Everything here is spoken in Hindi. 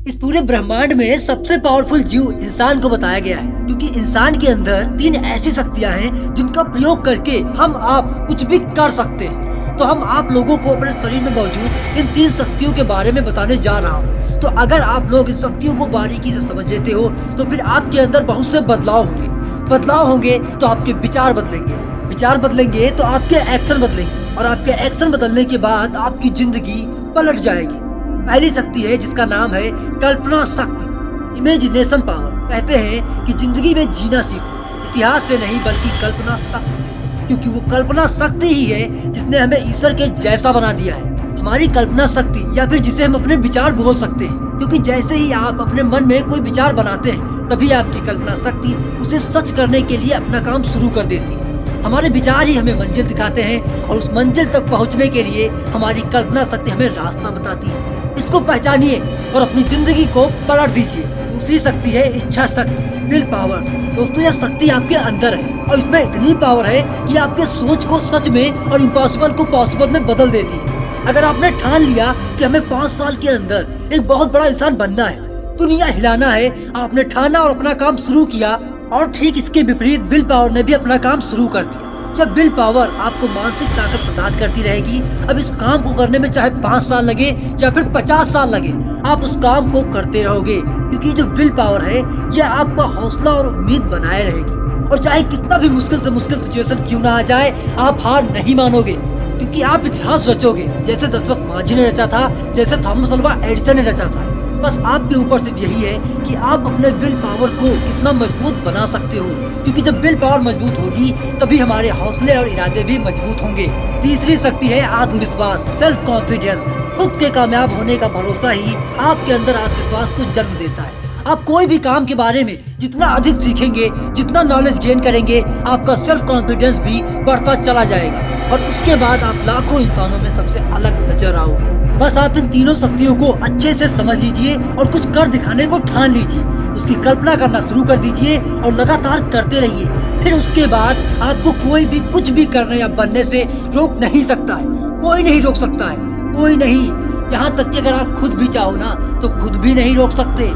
इस पूरे ब्रह्मांड में सबसे पावरफुल जीव इंसान को बताया गया है, क्योंकि इंसान के अंदर 3 ऐसी शक्तियां हैं जिनका प्रयोग करके हम आप कुछ भी कर सकते हैं। तो हम आप लोगों को अपने शरीर में मौजूद इन 3 शक्तियों के बारे में बताने जा रहा हूँ। तो अगर आप लोग इन शक्तियों को बारीकी से समझ लेते हो तो फिर आपके अंदर बहुत से बदलाव होंगे तो आपके विचार बदलेंगे तो आपके एक्शन बदलेंगे, और आपके एक्शन बदलने के बाद आपकी जिंदगी पलट जाएगी। पहली शक्ति है जिसका नाम है कल्पना शक्ति, इमेजिनेशन पावर। कहते हैं कि जिंदगी में जीना सीखो, इतिहास से नहीं बल्कि कल्पना शक्ति से, क्योंकि वो कल्पना शक्ति ही है जिसने हमें ईश्वर के जैसा बना दिया है। हमारी कल्पना शक्ति, या फिर जिसे हम अपने विचार बोल सकते हैं, क्योंकि जैसे ही आप अपने मन में कोई विचार बनाते हैं तभी आपकी कल्पना शक्ति उसे सच करने के लिए अपना काम शुरू कर देती है। हमारे विचार ही हमें मंजिल दिखाते हैं और उस मंजिल तक पहुंचने के लिए हमारी कल्पना शक्ति हमें रास्ता बताती है। इसको पहचानिए और अपनी जिंदगी को पलट दीजिए। दूसरी शक्ति है इच्छा शक्ति, विल पावर। दोस्तों, यह शक्ति आपके अंदर है और इसमें इतनी पावर है कि आपके सोच को सच में और इम्पॉसिबल को पॉसिबल में बदल देती है। अगर आपने ठान लिया कि हमें 5 साल के अंदर एक बहुत बड़ा इंसान बनना है, दुनिया हिलाना है, आपने ठाना और अपना काम शुरू किया, और ठीक इसके विपरीत विल पावर ने भी अपना काम शुरू कर दिया। जब विल पावर आपको मानसिक ताकत प्रदान करती रहेगी, अब इस काम को करने में चाहे 5 साल लगे या फिर 50 साल लगे, आप उस काम को करते रहोगे, क्योंकि जो विल पावर है यह आपका हौसला और उम्मीद बनाए रहेगी। और चाहे कितना भी मुश्किल से मुश्किल सिचुएशन क्यों ना आ जाए, आप हार नहीं मानोगे, क्योंकि आप इतिहास रचोगे, जैसे दशरथ मांझी ने रचा था, जैसे थॉमस अल्वा एडिसन ने रचा था। बस आपके ऊपर सिर्फ यही है कि आप अपने विल पावर को कितना मजबूत बना सकते हो, क्योंकि जब विल पावर मजबूत होगी तभी हमारे हौसले और इरादे भी मजबूत होंगे। तीसरी शक्ति है आत्मविश्वास, सेल्फ कॉन्फिडेंस। खुद के कामयाब होने का भरोसा ही आपके अंदर आत्मविश्वास को जन्म देता है। आप कोई भी काम के बारे में जितना अधिक सीखेंगे, जितना नॉलेज गेन करेंगे, आपका सेल्फ कॉन्फिडेंस भी बढ़ता चला जाएगा, और उसके बाद आप लाखों इंसानों में सबसे अलग नजर आओगे। बस आप इन तीनों शक्तियों को अच्छे से समझ लीजिए और कुछ कर दिखाने को ठान लीजिए। उसकी कल्पना करना शुरू कर दीजिए और लगातार करते रहिए। फिर उसके बाद आपको कोई भी कुछ भी करने या बनने से रोक नहीं सकता है। कोई नहीं रोक सकता है, कोई नहीं। यहाँ तक कि अगर आप खुद भी चाहो ना तो खुद भी नहीं रोक सकते।